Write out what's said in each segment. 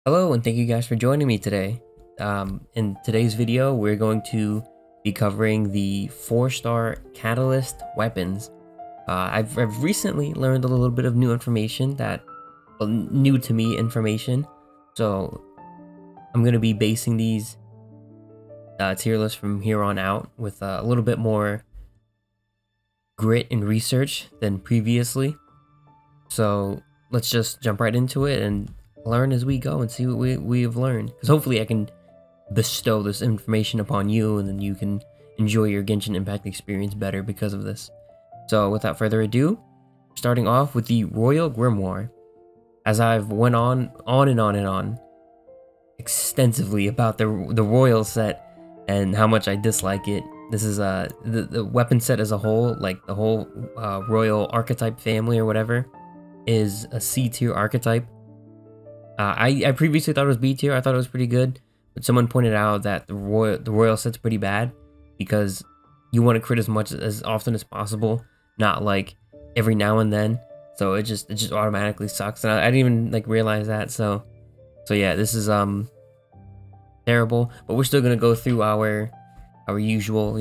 Hello and thank you guys for joining me today. In today's video, we're going to be covering the 4-star Catalyst weapons. I've recently learned a little bit of new information new to me information. So I'm going to be basing these tier lists from here on out with a little bit more grit and research than previously. So let's just jump right into it and learn as we go and see what we have learned, because hopefully I can bestow this information upon you and then you can enjoy your Genshin Impact experience better because of this. So without further ado, starting off with the Royal Grimoire. As I've went on and on extensively about the Royal set and how much I dislike it. This is the weapon set as a whole, like the whole Royal archetype family or whatever, is a C tier archetype. I previously thought it was B tier. I thought it was pretty good, but someone pointed out that the royal set's pretty bad because you want to crit as often as possible, not like every now and then. So it just automatically sucks, and I didn't even like realize that. So yeah, this is terrible. But we're still gonna go through our usual,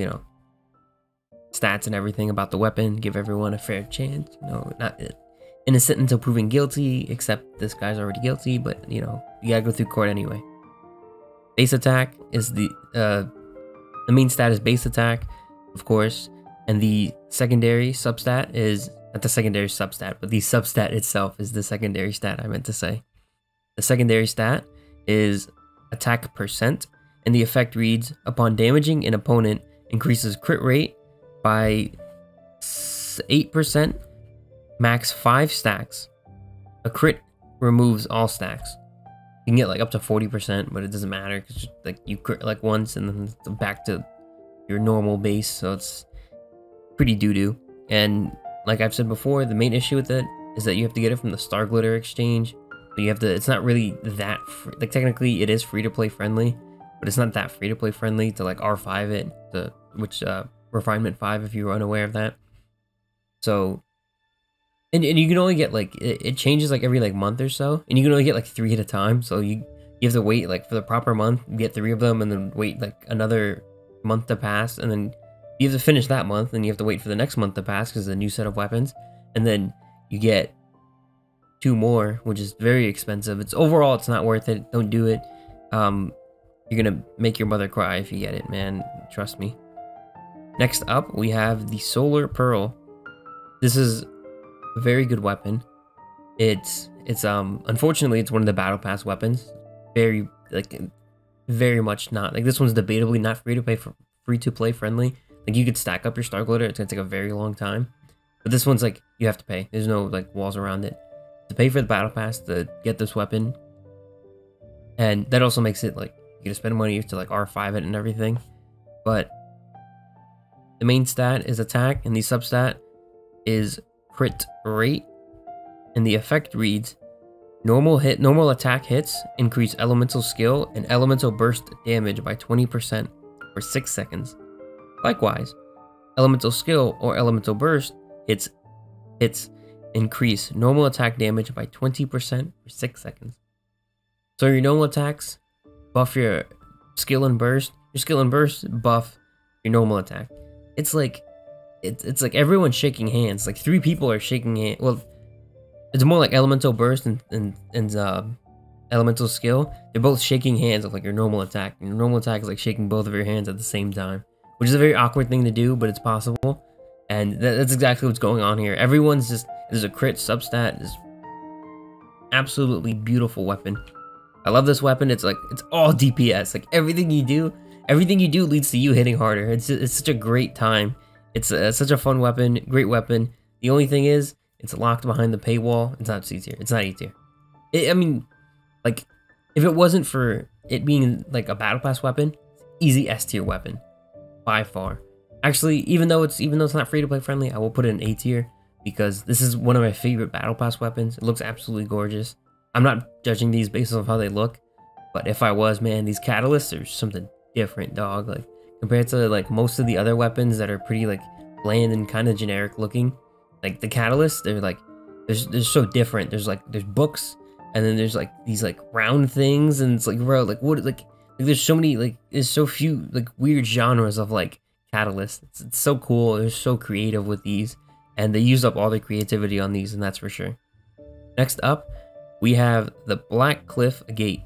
stats and everything about the weapon. Give everyone a fair chance. Not innocent until proven guilty, except this guy's already guilty, but you gotta go through court anyway. Base attack is the main stat is base attack, of course, and the secondary substat is not the secondary substat, but the substat itself is the secondary stat I meant to say. The secondary stat is attack percent, and the effect reads: upon damaging an opponent, increases crit rate by 8%. Max 5 stacks. A crit removes all stacks. You can get like up to 40%, but it doesn't matter because like you crit like once and then it's back to your normal base, so it's pretty doo-doo. And like I've said before, the main issue with it is that you have to get it from the Star Glitter exchange. So you have to. It's not really that free. Like technically, it is free to play friendly, but it's not that free to play friendly to like R5 it, which refinement 5 if you were unaware of that. So. And you can only get like it changes like every like month or so, and you can only get like 3 at a time. So you have to wait like for the proper month, get 3 of them, and then wait like another month to pass, and then you have to finish that month, and you have to wait for the next month to pass because it's a new set of weapons, and then you get 2 more, which is very expensive. It's not worth it. Don't do it. You're gonna make your mother cry if you get it, man. Trust me. Next up, we have the Solar Pearl. This is a very good weapon. It's unfortunately it's one of the battle pass weapons. Very much not like this one's debatably not free to play friendly. Like you could stack up your Star Glitter, it's gonna take a very long time. But this one's like you have to pay. There's no like walls around it. To pay for the battle pass to get this weapon. And that also makes it like you gotta spend money to like R5 it and everything. But the main stat is attack, and the substat is crit rate, and the effect reads: normal attack hits increase elemental skill and elemental burst damage by 20% for 6 seconds. Likewise, elemental skill or elemental burst hits increase normal attack damage by 20% for 6 seconds. So your normal attacks buff your skill and burst. Your skill and burst buff your normal attack. It's like everyone's shaking hands. Like 3 people are shaking hands. Well, it's more like elemental burst and elemental skill. They're both shaking hands of like your normal attack. And your normal attack is like shaking both of your hands at the same time, which is a very awkward thing to do, but it's possible. And that's exactly what's going on here. There's a crit substat. This absolutely beautiful weapon. I love this weapon. It's all DPS. Like everything you do leads to you hitting harder. It's such a great time. It's such a fun weapon, great weapon. The only thing is, it's locked behind the paywall. It's not C tier. It's not E tier. I mean, like, if it wasn't for it being like a battle pass weapon, easy S tier weapon, by far. Actually, even though it's not free to play friendly, I will put it in A tier because this is one of my favorite battle pass weapons. It looks absolutely gorgeous. I'm not judging these based on how they look, but if I was, man, these catalysts are something different, dog. Like, compared to like most of the other weapons that are pretty like bland and kind of generic looking, like the catalysts, they're so different. There's books, and then there's like these like round things, and it's like, bro, like what, like there's so many, like there's so few like weird genres of like Catalyst. It's so cool. They're so creative with these, and they use up all their creativity on these, and that's for sure. Next up, we have the Black Cliff Gate.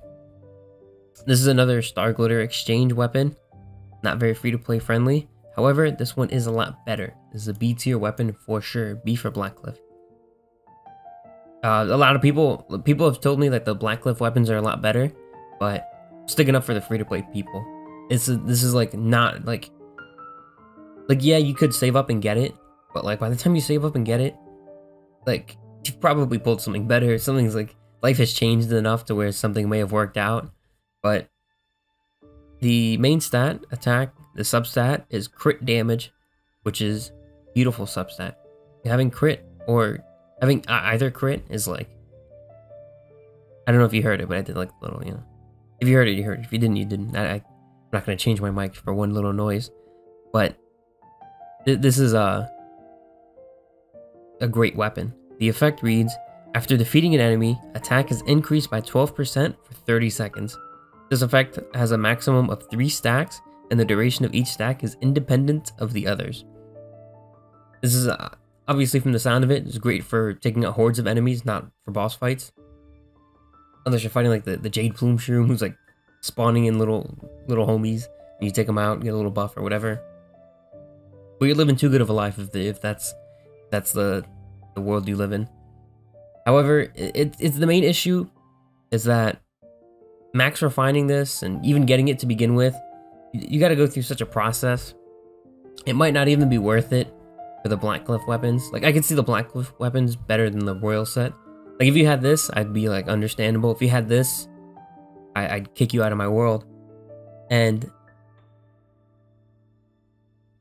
This is another Star Glitter exchange weapon. Not very free-to-play friendly. However, this one is a lot better. This is a B tier weapon for sure. B for Blackcliff. A lot of people have told me that the Blackcliff weapons are a lot better, but I'm sticking up for the free-to-play people. This is like not like yeah, you could save up and get it, but like by the time you save up and get it, like you've probably pulled something better. Something's like life has changed enough to where something may have worked out. But the main stat, attack, the substat is crit damage, which is beautiful substat. Having crit or having either crit is like, I don't know if you heard it, but I did like a little, you know. If you heard it, you heard it. If you didn't, you didn't. I'm not going to change my mic for one little noise. But this is a great weapon. The effect reads, after defeating an enemy, attack is increased by 12% for 30 seconds. This effect has a maximum of 3 stacks, and the duration of each stack is independent of the others. This is, obviously from the sound of it, it's great for taking out hordes of enemies, not for boss fights. Unless you're fighting like the Jade Plume Shroom, who's like spawning in little homies, and you take them out and get a little buff or whatever. But you're living too good of a life if that's the world you live in. However, it's the main issue is that max refining this and even getting it to begin with, you got to go through such a process. It might not even be worth it for the Blackcliff weapons. Like I could see the Blackcliff weapons better than the Royal set. Like if you had this, I'd be like understandable. If you had this, I'd kick you out of my world. And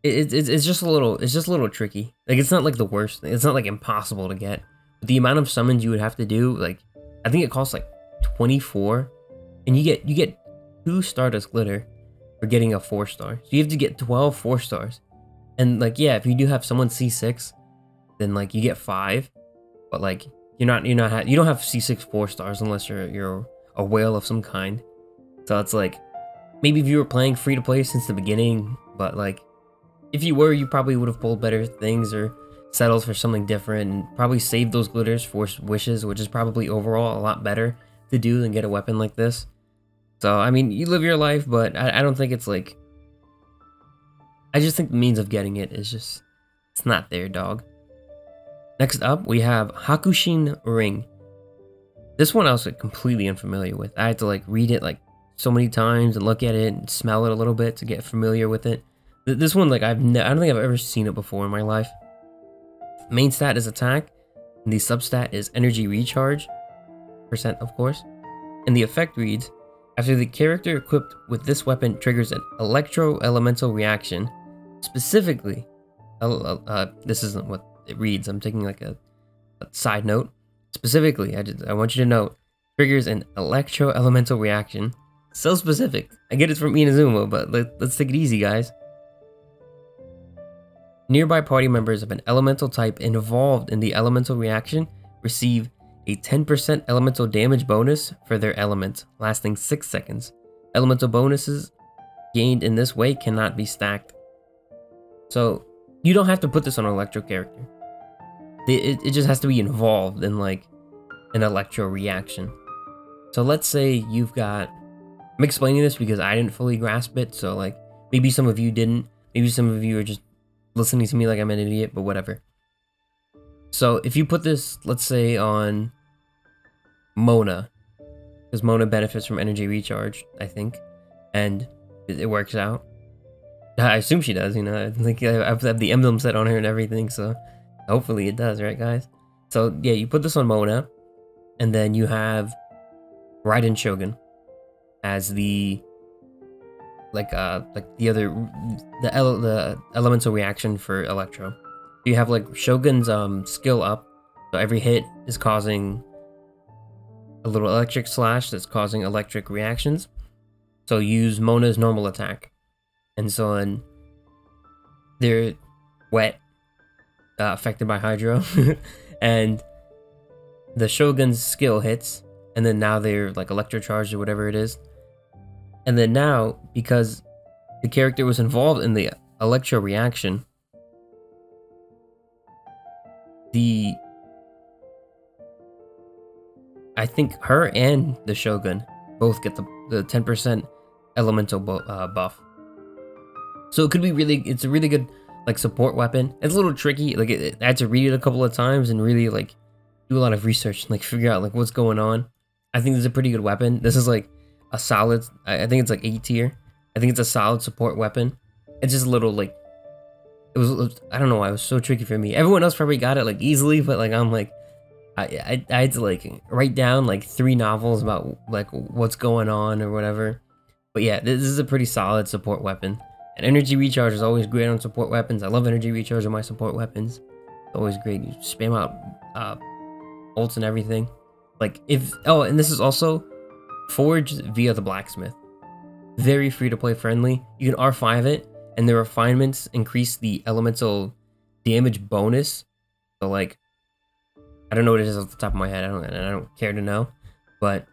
it's just a little tricky. Like it's not like the worst thing. It's not like impossible to get. But the amount of summons you would have to do, like I think it costs like 24. And you get 2 Stardust Glitter for getting a 4-star. So you have to get 12 4-stars. And like yeah, if you do have someone C6, then like you get 5. But like you don't have C6 4-stars unless you're a whale of some kind. So it's like maybe if you were playing free to play since the beginning, but like if you were, you probably would have pulled better things or settled for something different and probably saved those glitters for wishes, which is probably overall a lot better to do than get a weapon like this. So, I mean, you live your life, but I don't think it's like... I just think the means of getting it is just... It's not there, dog. Next up, we have Hakushin Ring. This one I was like, completely unfamiliar with. I had to like read it like so many times and look at it and smell it a little bit to get familiar with it. This one, like, I don't think I've ever seen it before in my life. Main stat is attack, and the substat is energy recharge, percent of course. And the effect reads, after the character equipped with this weapon triggers an electro-elemental reaction, specifically, this isn't what it reads, I'm taking like a side note. Specifically, I want you to note, triggers an electro-elemental reaction. So specific. I get it from Inazuma, but let's take it easy, guys. Nearby party members of an elemental type involved in the elemental reaction receive a 10% elemental damage bonus for their element, lasting 6 seconds. Elemental bonuses gained in this way cannot be stacked. So, you don't have to put this on an electro character. It just has to be involved in like an electro reaction. So let's say you've got... I'm explaining this because I didn't fully grasp it, so like maybe some of you didn't. Maybe some of you are just listening to me like I'm an idiot, but whatever. So if you put this, let's say, on Mona, because Mona benefits from energy recharge, I think, and it works out. I assume she does, you know. I think I have the emblem set on her and everything, so hopefully it does, right, guys? So yeah, you put this on Mona, and then you have Raiden Shogun as the the elemental reaction for Electro. You have like Shogun's skill up, so every hit is causing a little electric slash that's causing electric reactions. So use Mona's normal attack, and so then they're wet, affected by Hydro, and the Shogun's skill hits, and then now they're like electrocharged or whatever it is. And then now, because the character was involved in the electro reaction, I think her and the Shogun both get the 10% elemental buff. So it could be it's a really good like support weapon. It's a little tricky, like I had to read it a couple of times and really like do a lot of research and like figure out like what's going on. I think this is a pretty good weapon. This is like a solid, I think it's like A tier. I think it's a solid support weapon. It's just a little like, it was I don't know why it was so tricky for me. Everyone else probably got it like easily, but like I'm like, I had to like write down like 3 novels about like what's going on or whatever. But yeah, this is a pretty solid support weapon. And energy recharge is always great on support weapons. I love energy recharge on my support weapons. It's always great. You spam out ults and everything. Like and this is also forged via the blacksmith. Very free to play friendly. You can R5 it, and the refinements increase the elemental damage bonus. So like, I don't know what it is off the top of my head. I don't care to know, but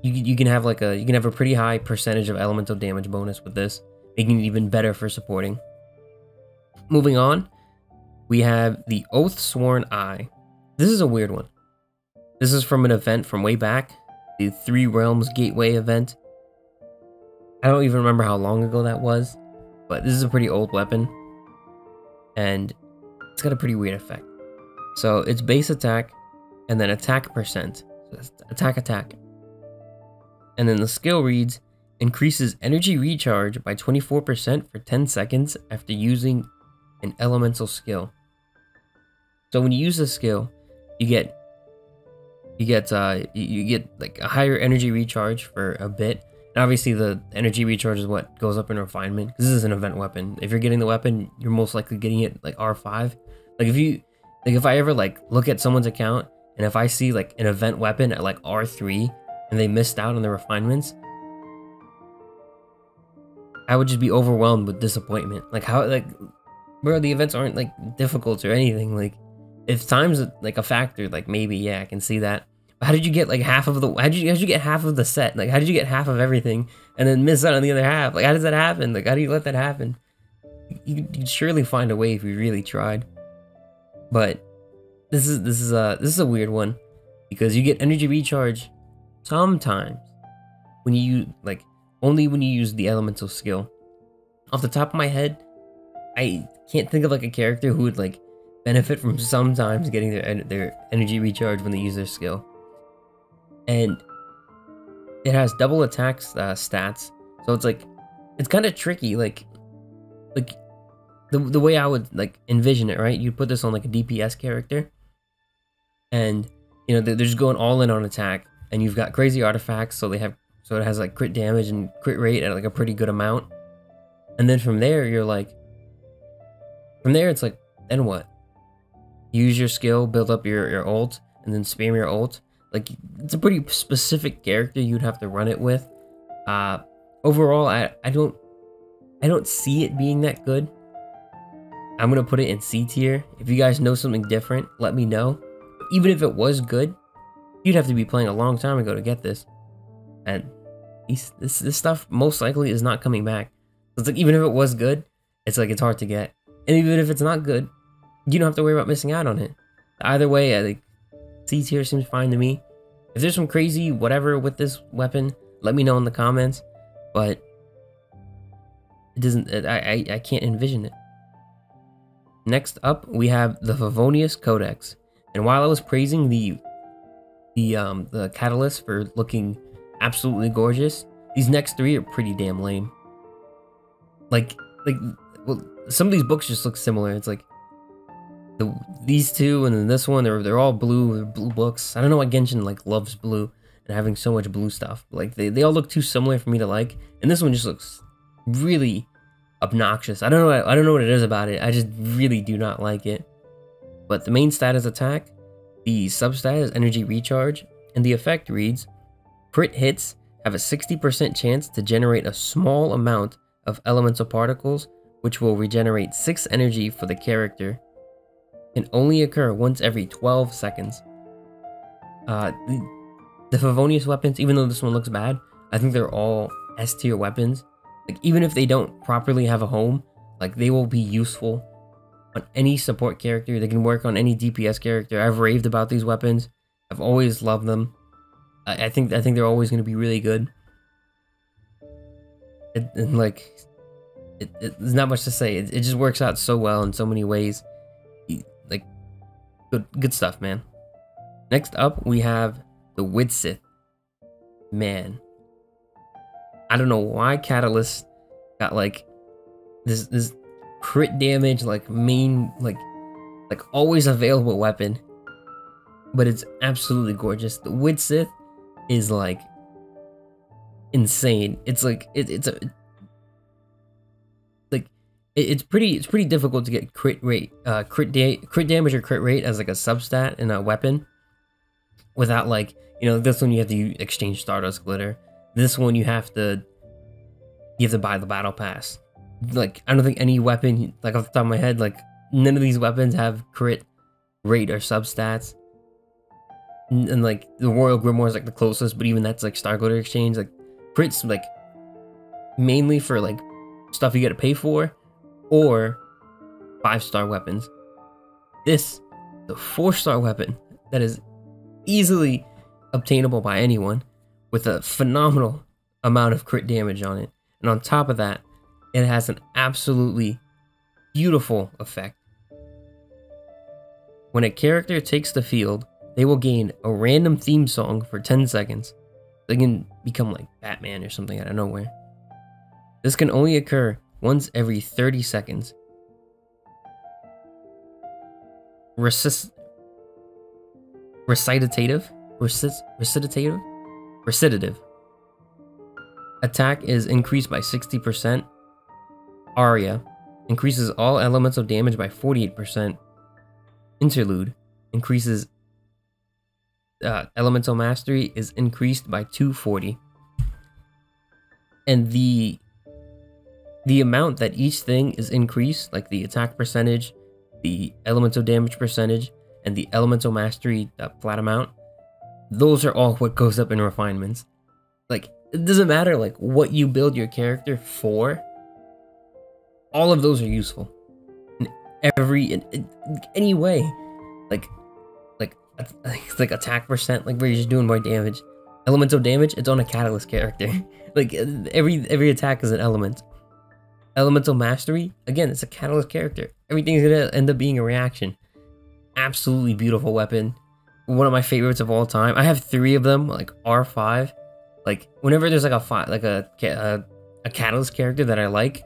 you can have like a pretty high percentage of elemental damage bonus with this, making it even better for supporting. Moving on, we have the Oath Sworn Eye. This is a weird one. This is from an event from way back, the 3 Realms Gateway event. I don't even remember how long ago that was, but this is a pretty old weapon, and it's got a pretty weird effect. So it's base attack, and then attack percent. So that's attack. And then the skill reads, increases energy recharge by 24% for 10 seconds after using an elemental skill. So when you use this skill, you get like a higher energy recharge for a bit. And obviously the energy recharge is what goes up in refinement. This is an event weapon. If you're getting the weapon, you're most likely getting it like R5. Like if I ever like look at someone's account and if I see like an event weapon at like R3 and they missed out on the refinements, I would just be overwhelmed with disappointment. Like how, like, bro, the events aren't like difficult or anything. Like if time's like a factor, like maybe, yeah, I can see that. But how did you get like half of the, how'd you get half of the set? Like how did you get half of everything and then miss out on the other half? Like how does that happen? Like how do you let that happen? You'd surely find a way if you really tried. But this is a weird one because you get energy recharge sometimes when you like only when you use the elemental skill. Off the top of my head, I can't think of like a character who would like benefit from sometimes getting their energy recharge when they use their skill. And it has double attack stats, so it's like it's kind of tricky. Like the way I would like envision it, right? You put this on like a DPS character, and you know they're just going all in on attack, and you've got crazy artifacts, so it has like crit damage and crit rate at like a pretty good amount. And then from there, it's like, then what? Use your skill, build up your ult, and then spam your ult. Like it's a pretty specific character you'd have to run it with. Overall, I don't see it being that good. I'm gonna put it in C tier. If you guys know something different, let me know. But even if it was good, you'd have to be playing a long time ago to get this. And this stuff most likely is not coming back. It's like even if it was good, it's like it's hard to get. And even if it's not good, you don't have to worry about missing out on it. Either way, I think C tier seems fine to me. If there's some crazy whatever with this weapon, let me know in the comments. But it doesn't. I can't envision it. Next up, we have the Havonious Codex. And while I was praising the Catalyst for looking absolutely gorgeous, these next 3 are pretty damn lame. Like well, some of these books just look similar. It's like these 2 and then this one, they're all blue. They're blue books. I don't know why Genshin like loves blue and having so much blue stuff. Like they all look too similar for me to like. And this one just looks really obnoxious. I don't know what it is about it. I just really do not like it. But the main stat is attack, the substat is energy recharge, and the effect reads, crit hits have a 60% chance to generate a small amount of elemental particles, which will regenerate 6 energy for the character. Can only occur once every 12 seconds. The Havonious weapons, even though this one looks bad, I think they're all S tier weapons. Like, even if they don't properly have a home, like, they will be useful on any support character. They can work on any DPS character. I've raved about these weapons. I've always loved them. I think they're always going to be really good. There's not much to say. It just works out so well in so many ways. Like, good stuff, man. Next up, we have the Widsith. Man, I don't know why Catalyst got like this crit damage, like main, like always available weapon, but it's absolutely gorgeous. The Widsith is like insane. It's like it's pretty difficult to get crit damage or crit rate as like a substat in a weapon without, like, you know, this one you have to exchange Stardust Glitter. This one you have to buy the battle pass. Like, I don't think any weapon, like off the top of my head, like none of these weapons have crit rate or substats. And like the Royal Grimoire is like the closest, but even that's like Star Glitter exchange. Like crits like mainly for like stuff you gotta pay for or 5-star weapons. This, the 4-star weapon that is easily obtainable by anyone with a phenomenal amount of crit damage on it. And on top of that, it has an absolutely beautiful effect. When a character takes the field, they will gain a random theme song for 10 seconds. They can become like Batman or something out of nowhere. This can only occur once every 30 seconds. Recitative? Attack is increased by 60%. Aria increases all elemental damage by 48%. Interlude increases elemental mastery is increased by 240. And the amount that each thing is increased, like the attack percentage, the elemental damage percentage, and the elemental mastery flat amount, those are all what goes up in refinements. Like, it doesn't matter like what you build your character for, all of those are useful in any way. Like attack percent, like where you're just doing more damage. Elemental damage, it's on a Catalyst character. Like every attack is an element. Elemental mastery, again, it's a Catalyst character. Everything's gonna end up being a reaction. Absolutely beautiful weapon. One of my favorites of all time. I have 3 of them, like R5. Like whenever there's like a Catalyst character that I like,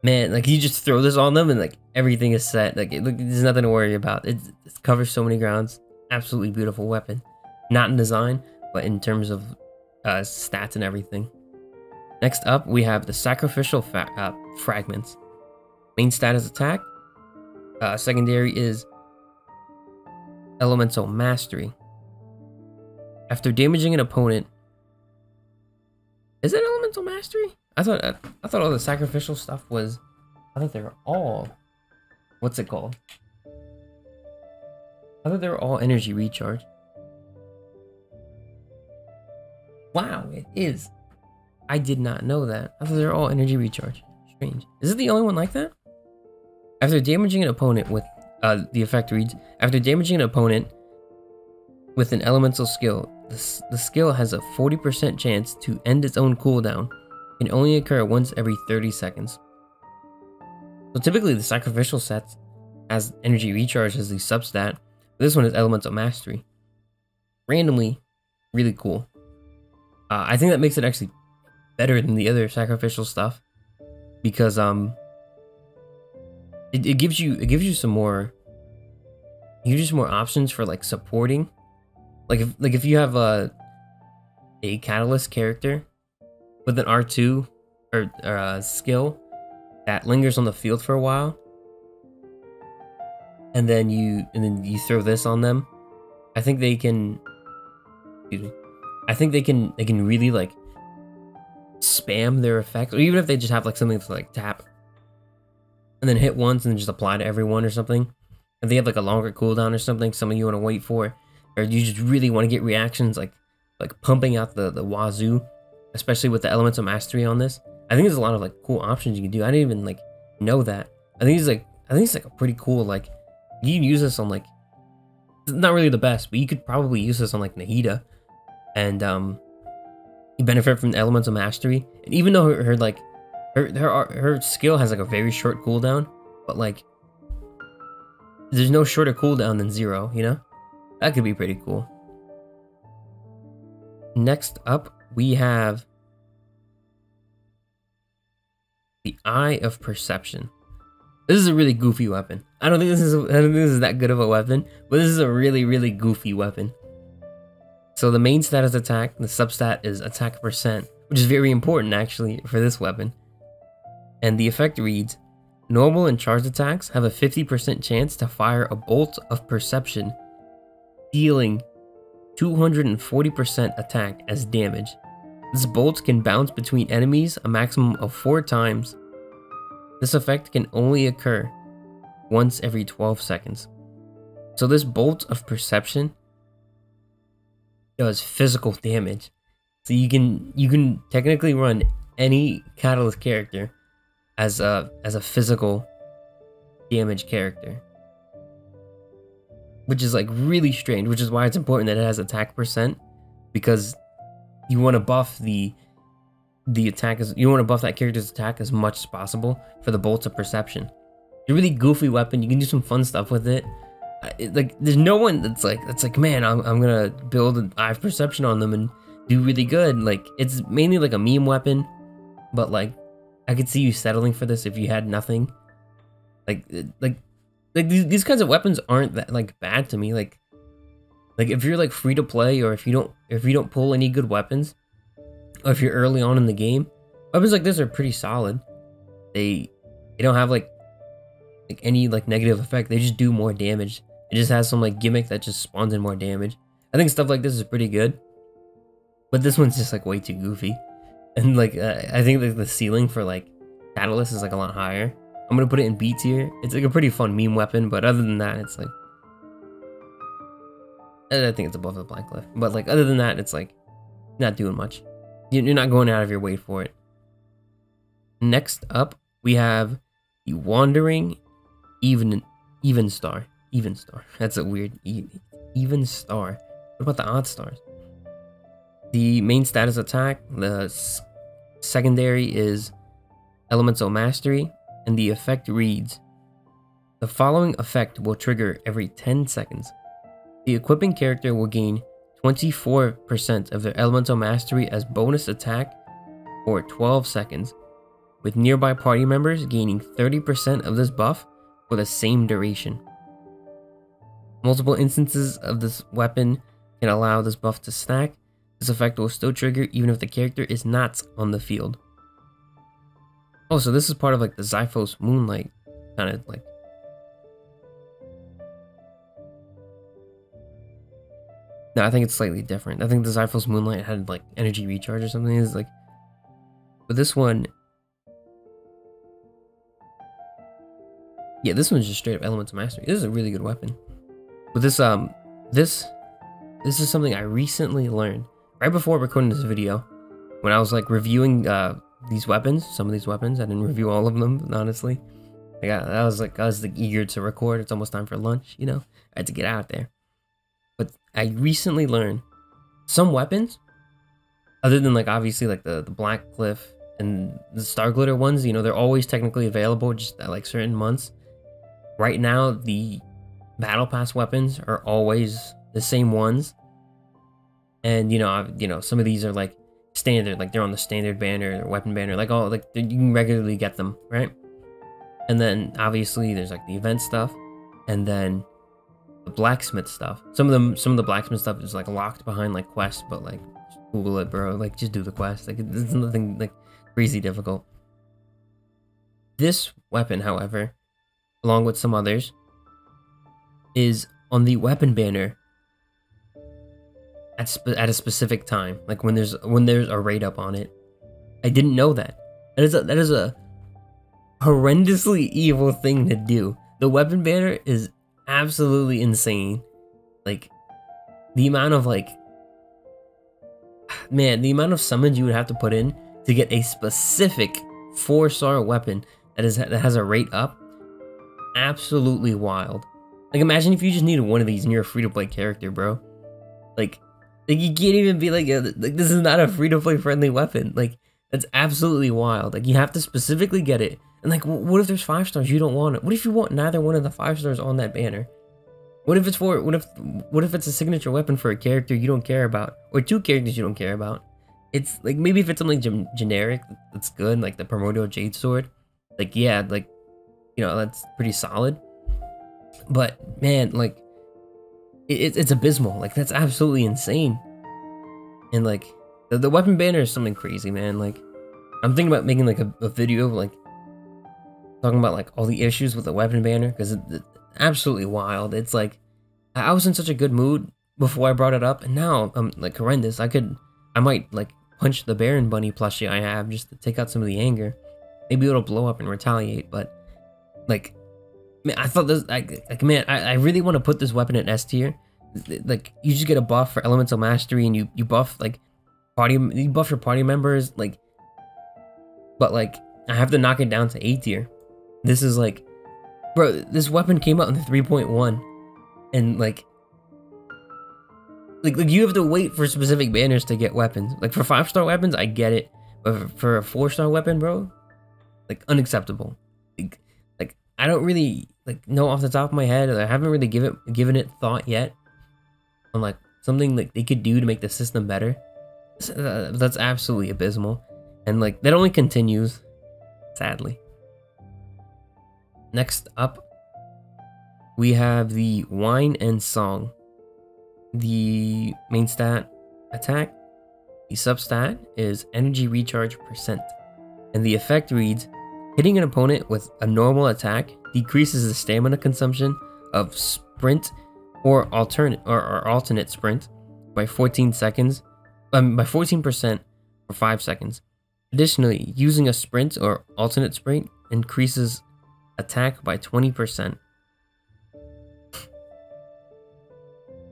man, like you just throw this on them and like everything is set. Like there's nothing to worry about. It covers so many grounds. Absolutely beautiful weapon. Not in design, but in terms of stats and everything. Next up, we have the Sacrificial Fragments. Main stat is attack. Secondary is Elemental Mastery. After damaging an opponent, is it Elemental Mastery? I thought all the sacrificial stuff was. I thought they were all. What's it called? I thought they were all energy recharge. Wow, it is. I did not know that. I thought they were all energy recharge. Strange. Is it the only one like that? After damaging an opponent with the effect reads, after damaging an opponent with an elemental skill, the skill has a 40% chance to end its own cooldown. It can only occur once every 30 seconds. So typically the sacrificial sets has energy recharge as the substat. This one is elemental mastery. Randomly, really cool. I think that makes it actually better than the other sacrificial stuff because it gives you some more. It gives you some more options for like supporting. Like if you have a Catalyst character with an R2 or a skill that lingers on the field for a while, and then you throw this on them, I think they can. Excuse me. I think they can really like spam their effects, or even if they just have like something to like tap and then hit once and then just apply to everyone or something. If they have like a longer cooldown or something, some of you want to wait for, or you just really want to get reactions like pumping out the wazoo, especially with the Elemental Mastery on this. I think there's a lot of like cool options you can do. I didn't even like know that. I think it's like a pretty cool, like, you can use this on like, not really the best, but you could probably use this on like Nahida, and you benefit from the Elemental Mastery. And even though her skill has like a very short cooldown, but like there's no shorter cooldown than 0, you know? That could be pretty cool. Next up, we have the Eye of Perception. This is a really goofy weapon. I don't think this is that good of a weapon, but this is a really, really goofy weapon. So the main stat is attack, the substat is attack percent, which is very important actually for this weapon. And the effect reads, normal and charged attacks have a 50% chance to fire a bolt of perception, dealing 240% attack as damage. This bolt can bounce between enemies a maximum of 4 times. This effect can only occur once every 12 seconds. So this bolt of perception does physical damage. So you can technically run any Catalyst character as a physical damage character, which is like really strange, which is why it's important that it has attack percent, because you want to buff the attack, you want to buff that character's attack as much as possible for the bolts of perception. It's a really goofy weapon. You can do some fun stuff with it. Like there's no one that's like, man, I'm gonna build an Eye of Perception on them and do really good. Like, it's mainly like a meme weapon, but like I could see you settling for this if you had nothing. Like these kinds of weapons aren't that like bad to me. Like if you're like free to play, or if you don't pull any good weapons, or if you're early on in the game, weapons like this are pretty solid. They don't have like any like negative effect. They just do more damage. It just has some like gimmick that just spawns in more damage. I think stuff like this is pretty good, but this one's just like way too goofy. And like I think like the ceiling for like Catalyst is like a lot higher. I'm gonna put it in B tier. It's like a pretty fun meme weapon, but other than that, it's like, I think it's above the Black Cliff. But like other than that, it's like not doing much. You're not going out of your way for it. Next up, we have the Wandering Even Star. Even Star. That's a weird even star. What about the odd stars? The main stat is attack. The secondary is Elemental Mastery, and the effect reads, the following effect will trigger every 10 seconds. The equipping character will gain 24% of their Elemental Mastery as bonus attack for 12 seconds, with nearby party members gaining 30% of this buff for the same duration. Multiple instances of this weapon can allow this buff to stack. This effect will still trigger even if the character is not on the field. Oh, so this is part of like the Xiphos Moonlight kind of like. No, I think it's slightly different. I think the Xiphos Moonlight had like energy recharge or something. It's like, but this one, yeah, this one's just straight up Elemental Mastery. This is a really good weapon. But this is something I recently learned right before recording this video, when I was like reviewing these weapons, some of these weapons. I didn't review all of them, honestly. Like I was like eager to record. It's almost time for lunch, you know. I had to get out there. But I recently learned some weapons, other than like obviously like the Black Cliff and the Star Glitter ones, you know, they're always technically available just at like certain months. Right now, the Battle Pass weapons are always the same ones, and you know some of these are like standard, like they're on the standard banner or weapon banner, like all like you can regularly get them, right? And then obviously there's like the event stuff, and then the blacksmith stuff. Some of the blacksmith stuff is like locked behind like quests, but like just Google it, bro. Like just do the quest. Like it's nothing like crazy difficult. This weapon, however, along with some others, is on the weapon banner at a specific time, like when there's a raid up on it. I didn't know that. That is a horrendously evil thing to do. The weapon banner is absolutely insane. Like the amount of like, man, the amount of summons you would have to put in to get a specific 4-star weapon that has a rate up, absolutely wild. Like, imagine if you just needed one of these and you're a free-to-play character, bro. Like you can't even be like, this is not a free-to-play friendly weapon. Like, that's absolutely wild. Like, you have to specifically get it. And like, what if there's 5 stars you don't want it? What if you want neither one of the 5 stars on that banner? What if it's a signature weapon for a character you don't care about, or 2 characters you don't care about? It's like, maybe if it's something generic that's good, like the Primordial Jade Sword, like, yeah, like, you know, that's pretty solid. But man, like, it's abysmal. Like, that's absolutely insane. And like, the weapon banner is something crazy, man. Like, I'm thinking about making like a video of like talking about like all the issues with the weapon banner, because it's absolutely wild. It's like, I was in such a good mood before I brought it up, and now I'm like horrendous. I might like punch the Baron Bunny plushie I have just to take out some of the anger. Maybe it'll blow up and retaliate, but like, man, I thought this, like, man, I really want to put this weapon at S tier. Like, you just get a buff for elemental mastery, and you buff like you buff your party members, like, but like, I have to knock it down to A tier. This is like, bro, this weapon came out in the 3.1, and like you have to wait for specific banners to get weapons. Like, for 5-star weapons, I get it, but for a 4-star weapon, bro, like, unacceptable. Like I don't really like know off the top of my head, or I haven't really given it thought yet on like something like they could do to make the system better. That's absolutely abysmal, and like, that only continues, sadly. Next up, we have the Wine and Song. The main stat, attack. The substat is energy recharge %, and the effect reads: hitting an opponent with a normal attack decreases the stamina consumption of sprint or alternate sprint by 14 seconds, by 14% for 5 seconds. Additionally, using a sprint or alternate sprint increases attack by 20%.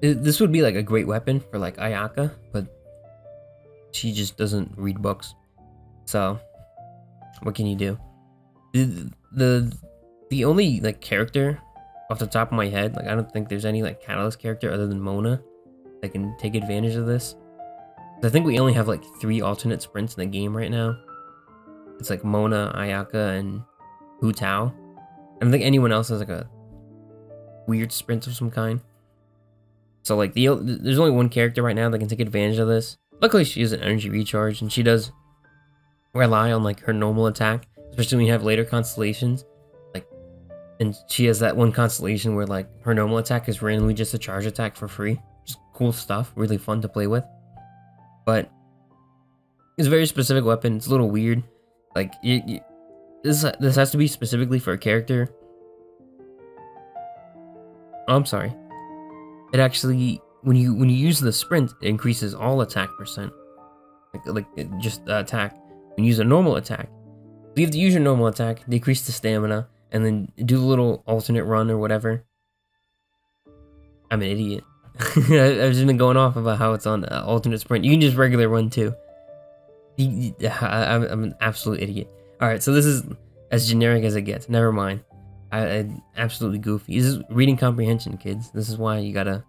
This would be like a great weapon for like Ayaka, but she just doesn't read books. So what can you do? The only like character off the top of my head, like, I don't think there's any like Catalyst character other than Mona that can take advantage of this. I think we only have like 3 alternate sprints in the game right now. It's like Mona, Ayaka, and Hu Tao. I don't think anyone else has like a weird sprint of some kind. So like, there's only one character right now that can take advantage of this. Luckily, she has an energy recharge, and she does rely on like her normal attack, especially when you have later constellations. Like, and she has that one constellation where like her normal attack is randomly just a charge attack for free. Just cool stuff, really fun to play with. But it's a very specific weapon. It's a little weird. Like, this has to be specifically for a character. Oh, I'm sorry. It actually, when you use the sprint, it increases all attack %. Like just attack. When you use a normal attack, so you have to use your normal attack, decrease the stamina, and then do a little alternate run or whatever. I'm an idiot. I've just been going off about how it's on alternate sprint. You can just regular run too. I'm an absolute idiot. Alright, so this is as generic as it gets. Never mind. I absolutely goofy. This is reading comprehension, kids. This is why you gotta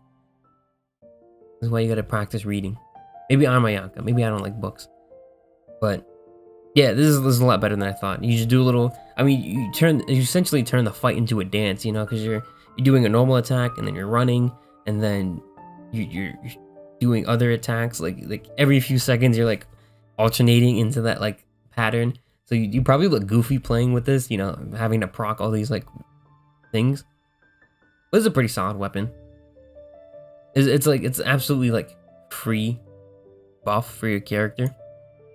practice reading. Maybe I'm Ayaka. Maybe I don't like books. But yeah, this is a lot better than I thought. You just do a little. I mean, you essentially turn the fight into a dance, you know, because you're doing a normal attack, and then you're running, and then you're doing other attacks. Like every few seconds, you're like alternating into that like pattern. So you probably look goofy playing with this, you know, having to proc all these like things. But it's a pretty solid weapon. It's absolutely like free buff for your character.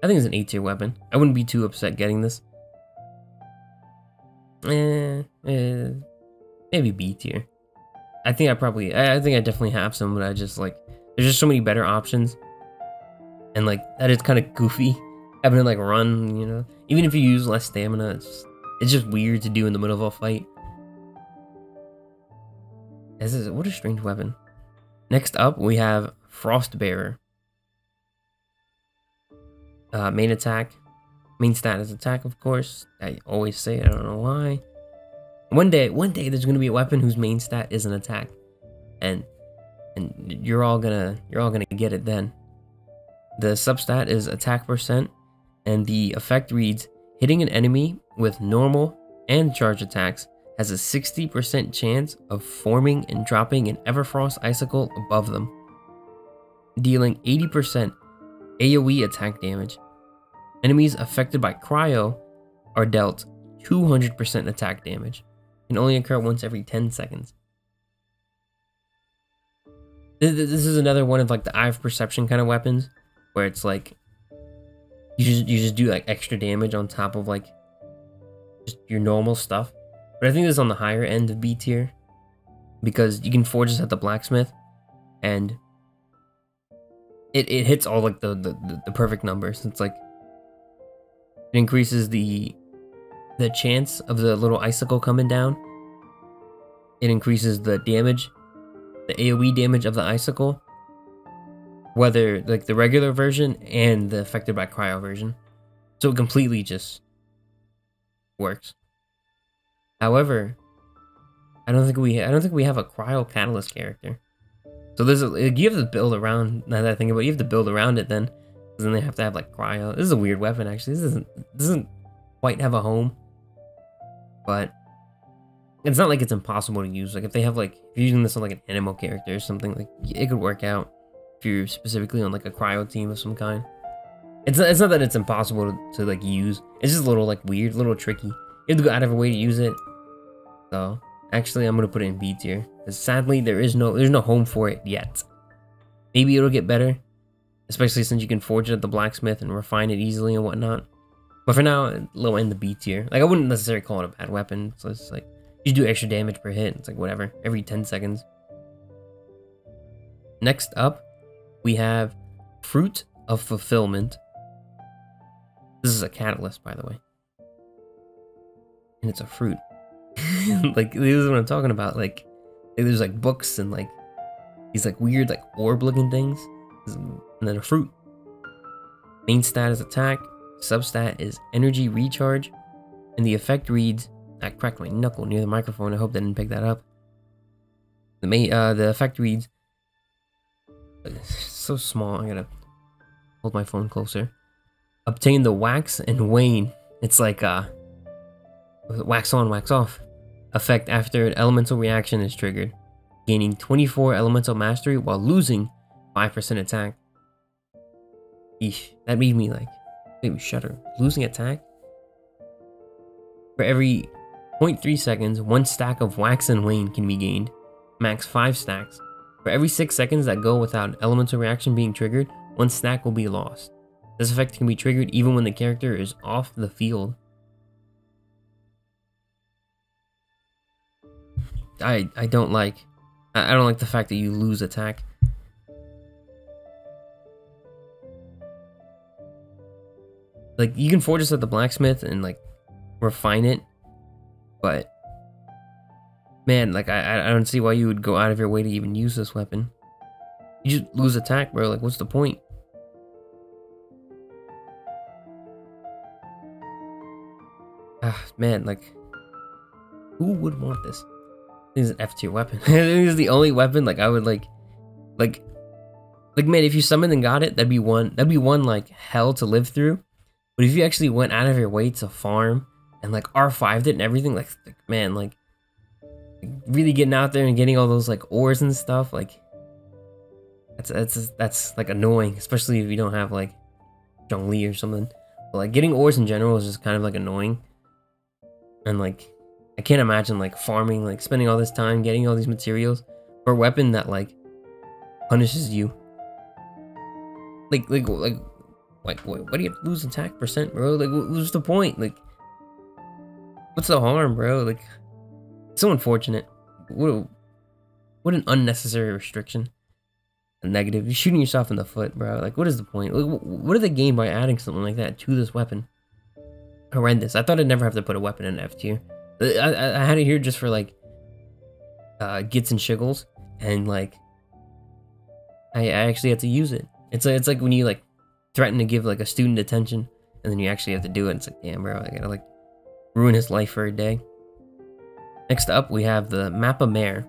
I think it's an A tier weapon. I wouldn't be too upset getting this. Maybe B tier. I think I definitely have some, but I just like, there's just so many better options. And like, that is kind of goofy. Having to like run, you know, even if you use less stamina, it's just weird to do in the middle of a fight. What a strange weapon. Next up, we have Frostbearer. Main attack. Main stat is attack, of course. I always say it, I don't know why. One day there's gonna be a weapon whose main stat is an attack. And you're all gonna get it then. The substat is attack percent, and the effect reads: hitting an enemy with normal and charge attacks has a 60% chance of forming and dropping an Everfrost icicle above them, dealing 80% AoE attack damage. Enemies affected by cryo are dealt 200% attack damage. Can only occur once every 10 seconds. This is another one of like the Eye of Perception kind of weapons, where it's like you just do like extra damage on top of like just your normal stuff. But I think this is on the higher end of B tier, because you can forge this at the blacksmith, and it hits all like the perfect numbers. It's like it increases the chance of the little icicle coming down. It increases the damage, the AoE damage of the icicle, whether like the regular version and the affected by cryo version. So it completely just works. However, I don't think we have a cryo catalyst character. So you have to build around. Now that I think about it, you have to build around it then, because then they have to have like cryo. This is a weird weapon actually. This doesn't quite have a home, but it's not like it's impossible to use. Like if they have like, if you're using this on like an animal character or something, like it could work out if you're specifically on like a cryo team of some kind. It's not that it's impossible to like use. It's just a little like weird, a little tricky. You have to go out of your way to use it. So actually, I'm gonna put it in B tier, because sadly there's no home for it yet. Maybe it'll get better, especially since you can forge it at the blacksmith and refine it easily and whatnot. But for now, low end the B tier. Like I wouldn't necessarily call it a bad weapon. So it's like you do extra damage per hit. It's like whatever, every 10 seconds. Next up, we have Fruit of Fulfillment. This is a catalyst, by the way, and it's a fruit. Like this is what I'm talking about. Like there's like books and like these like weird like orb looking things, and then a fruit. Main stat is attack, substat is energy recharge, and the effect reads, I cracked my knuckle near the microphone, I hope they didn't pick that up. The effect reads, so small, I gotta hold my phone closer. Obtain the wax and wane. It's like wax on, wax off effect after an elemental reaction is triggered, gaining 24 elemental mastery while losing 5% attack. Eesh, that made me shudder. Losing attack? For every 0.3 seconds, 1 stack of wax and wane can be gained, max 5 stacks. For every 6 seconds that go without elemental reaction being triggered, 1 stack will be lost. This effect can be triggered even when the character is off the field. I don't like the fact that you lose attack. Like you can forge this at the blacksmith and like refine it, but man, like I don't see why you would go out of your way to even use this weapon. You just lose attack, bro. Like what's the point? Man, like who would want this? This is an F tier weapon. This is the only weapon like I would like man, if you summoned and got it, that'd be one like hell to live through. But if you actually went out of your way to farm and like R5'd it and everything, like man, like really getting out there and getting all those like ores and stuff, like that's like annoying, especially if you don't have like Zhongli or something. But like getting ores in general is just kind of like annoying. And like I can't imagine like farming, like spending all this time getting all these materials for a weapon that like punishes you. Like what do you have to lose attack percent, bro? Like what's the point? Like what's the harm, bro? Like it's so unfortunate. What an unnecessary restriction. A negative. You're shooting yourself in the foot, bro. Like what is the point? Like, what did they gain by adding something like that to this weapon? Horrendous. I thought I'd never have to put a weapon in F tier. I had it here just for like gits and shiggles, and like I actually had to use it. It's like when you like threaten to give like a student detention and then you actually have to do it. It's like, damn, bro, I gotta like ruin his life for a day. Next up, we have the Mappa Mare,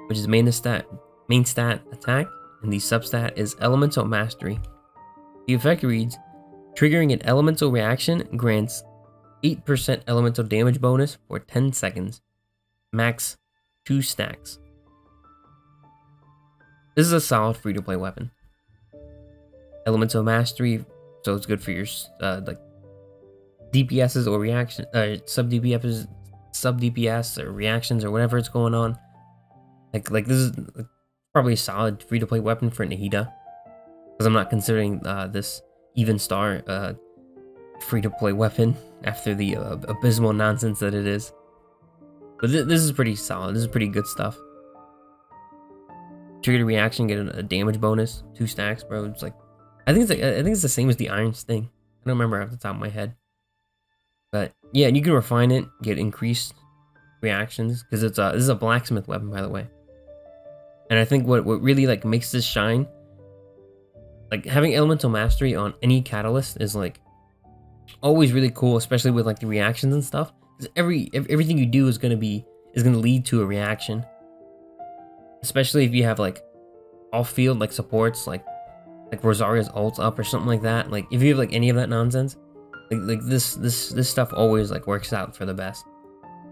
which is main stat attack, and the substat is Elemental Mastery. The effect reads, triggering an elemental reaction grants 8% elemental damage bonus for 10 seconds. Max 2 stacks. This is a solid free-to-play weapon. Elemental Mastery, so it's good for your like DPSs or reaction, sub DPS or reactions or whatever it's going on. Like this is probably a solid free-to-play weapon for Nahida, because I'm not considering this even star free-to-play weapon after the abysmal nonsense that it is. But this is pretty solid. This is pretty good stuff. Trigger the reaction, get a damage bonus, 2 stacks, bro. It's like I think it's the same as the Iron Sting. I don't remember off the top of my head. But yeah, and you can refine it, get increased reactions, because it's this is a blacksmith weapon, by the way. And I think what really like makes this shine, like having elemental mastery on any catalyst is like always really cool, especially with like the reactions and stuff. Because everything you do is gonna lead to a reaction. Especially if you have like off field like supports like Rosaria's ult up or something like that. Like if you have like any of that nonsense, like this stuff always like works out for the best.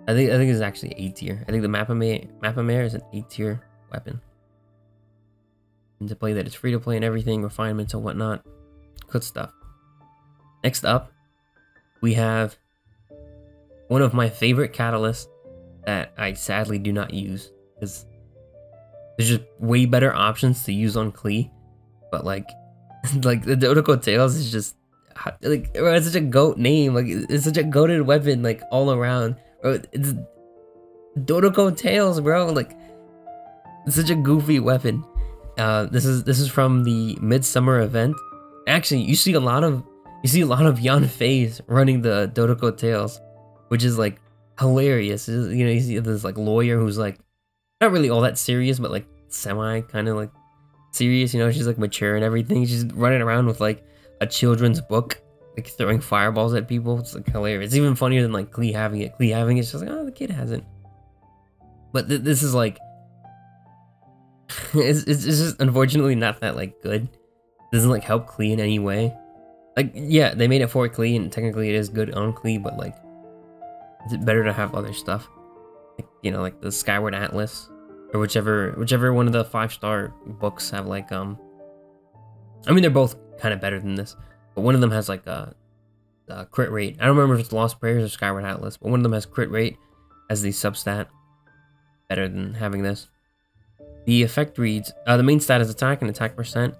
I think it's actually A tier. I think the Mappa Mare is an A tier weapon. And to play that, it's free to play and everything, refinements and whatnot. Good stuff. Next up, we have one of my favorite catalysts that I sadly do not use, because there's just way better options to use on Klee. But like the Dodoko Tails is just like, bro, it's such a goat name. Like it's such a goated weapon, like all around. Bro, it's Dodoko Tails, bro. Like it's such a goofy weapon. This is from the Midsummer event. Actually, you see a lot of Yanfei's running the Dodoko Tails, which is like hilarious. You know, you see this like lawyer who's like not really all that serious, but like semi kind of like serious. You know, she's like mature and everything. She's running around with like a children's book, like throwing fireballs at people. It's like hilarious. It's even funnier than like Klee having it. Klee having it's just like, oh, the kid has it. But this is like it's just unfortunately not that like good. It doesn't like help Klee in any way. Like yeah, they made it for Klee and technically it is good on Klee, but like it's better to have other stuff. Like, you know, like the Skyward Atlas or whichever one of the 5-star books have like I mean they're both kind of better than this, but one of them has like a crit rate. I don't remember if it's Lost Prayers or Skyward Atlas, but one of them has crit rate as the substat. Better than having this. The effect reads, the main stat is attack and attack percent,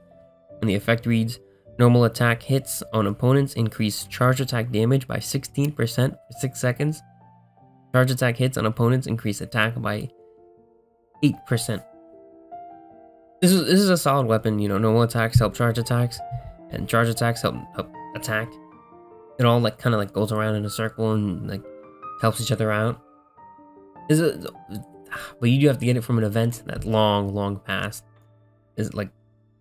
and the effect reads, normal attack hits on opponents increase charge attack damage by 16% for 6 seconds. Charge attack hits on opponents increase attack by 8%. This is a solid weapon. You know, normal attacks help charge attacks, and charge attacks help attack. It all like kind of like goes around in a circle and like helps each other out. But you do have to get it from an event that long past. Is like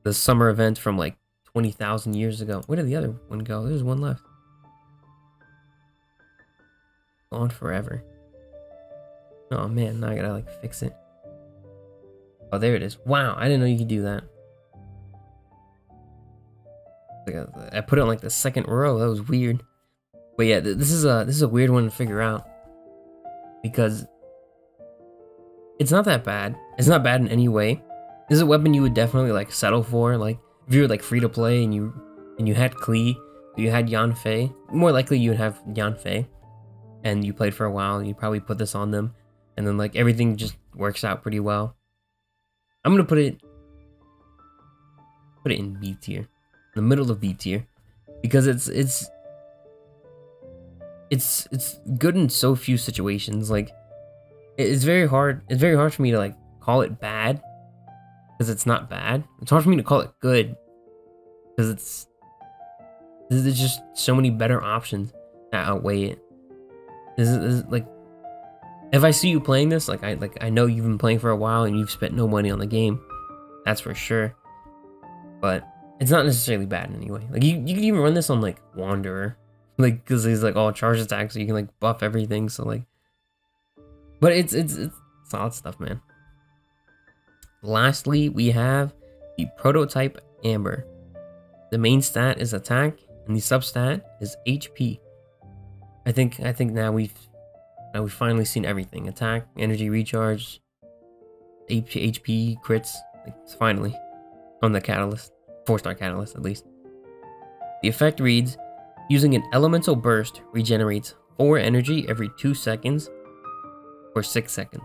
the summer event from like 20,000 years ago. Where did the other one go? There's one left. Gone forever. Oh man, now I gotta like fix it. Oh, there it is. Wow, I didn't know you could do that. I put it on like the second row. That was weird. But yeah, this is a weird one to figure out, because it's not that bad. It's not bad in any way. This is a weapon you would definitely like settle for. Like if you were like free to play and you had Klee, you had Yanfei. More likely you would have Yanfei, and you played for a while. And you probably put this on them, and then like everything just works out pretty well. I'm gonna put it in B tier, in the middle of B tier, because it's good in so few situations. Like it's very hard for me to like call it bad, because it's not bad. It's hard for me to call it good, because there's just so many better options that outweigh it. This is like, if I see you playing this, I know you've been playing for a while and you've spent no money on the game, that's for sure. but it's not necessarily bad in any way. Like you can even run this on like Wanderer, like because he's like all charge attacks, so you can like buff everything. So like, but it's solid stuff, man. Lastly, we have the prototype Amber. The main stat is attack, and the substat is HP. I think now we've finally seen everything: attack, energy recharge, HP, crits. Like, finally on the catalyst, 4-star catalyst at least. The effect reads: using an elemental burst regenerates 4 energy every 2 seconds for 6 seconds.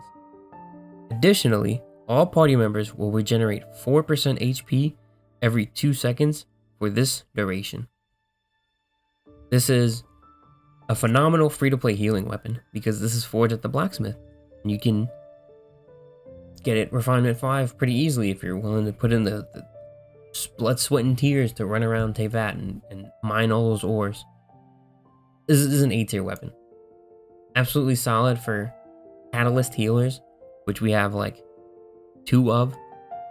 Additionally, all party members will regenerate 4% HP every 2 seconds for this duration. This is a phenomenal free-to-play healing weapon because this is forged at the blacksmith. And you can get it refinement 5 pretty easily if you're willing to put in the blood, sweat, and tears to run around Teyvat and mine all those ores. This is an A-tier weapon. Absolutely solid for catalyst healers, which we have like 2 of,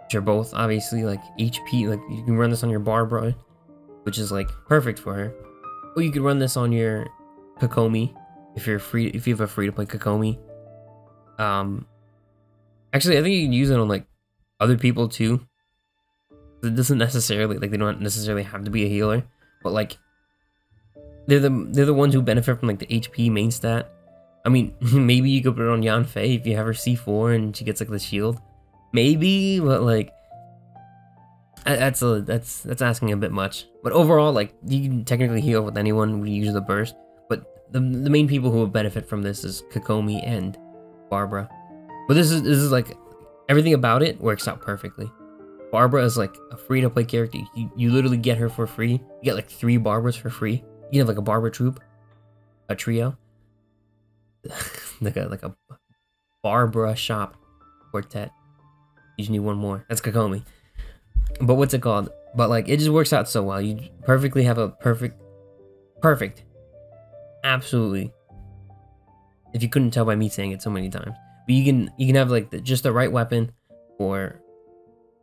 which are both obviously like HP. Like you can run this on your Barbara, which is like perfect for her, or you could run this on your Kokomi if you have a free to play Kokomi. Actually, I think you can use it on like other people too. It doesn't necessarily, like, they don't necessarily have to be a healer, but like they're the ones who benefit from like the HP main stat. I mean, maybe you could put it on Yanfei if you have her C4 and she gets like the shield. Maybe, but like that's asking a bit much. But overall, like, you can technically heal with anyone when you use the burst. But the main people who will benefit from this is Kokomi and Barbara. But this is like, everything about it works out perfectly. Barbara is like a free to play character. You literally get her for free. You get like 3 Barbaras for free. You have like a Barbara troop, a trio, like a Barbara shop quartet. You just need 1 more. That's Kokomi. But what's it called? But like, it just works out so well. You perfectly have a perfect, absolutely. If you couldn't tell by me saying it so many times, but you can have like just the right weapon for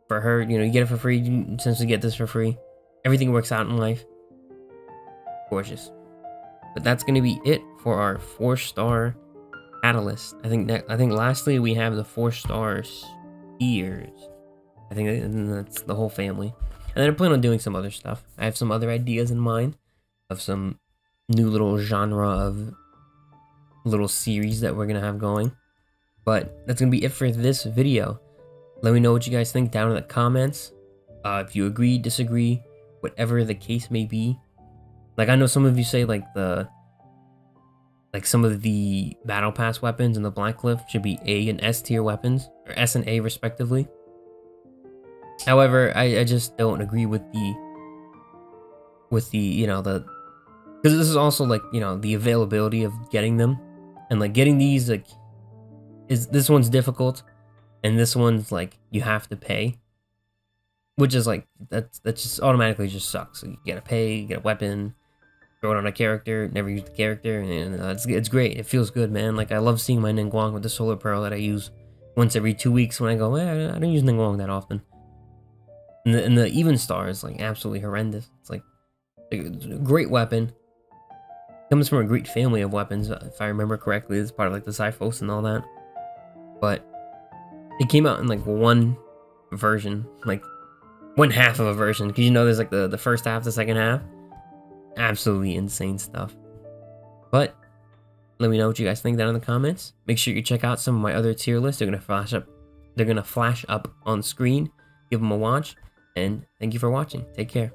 her. You know, you get it for free. You essentially get this for free. Everything works out in life. Gorgeous. But that's gonna be it for our 4-star catalyst. I think lastly we have the 4-star Spears. I think that's the whole family. And then I plan on doing some other stuff. I have some other ideas in mind of some new little genre of little series that we're gonna have going. But that's gonna be it for this video. Let me know what you guys think down in the comments. If you agree, disagree, whatever the case may be. Like, I know some of you say like some of the battle pass weapons in the Blackcliff should be A and S tier weapons, or S and A respectively. However, I just don't agree with the you know, because this is also like, you know, the availability of getting them, and like getting these, like, this one's difficult, and this one's like you have to pay, which is like that just automatically just sucks. So you gotta pay, you get a weapon, throw it on a character, never use the character, and it's great. It feels good, man. Like, I love seeing my Ningguang with the Solar Pearl that I use once every 2 weeks when I go, I don't use Ningguang that often. And the Even Star is like absolutely horrendous. It's like a great weapon. Comes from a great family of weapons, if I remember correctly. It's part of like the Cyphos and all that. But it came out in like one version, like 1/2 of a version, because you know there's like the first half, the second half. Absolutely insane stuff. But let me know what you guys think down in the comments. Make sure you check out some of my other tier lists. They're gonna flash up on screen. Give them a watch, and thank you for watching. Take care.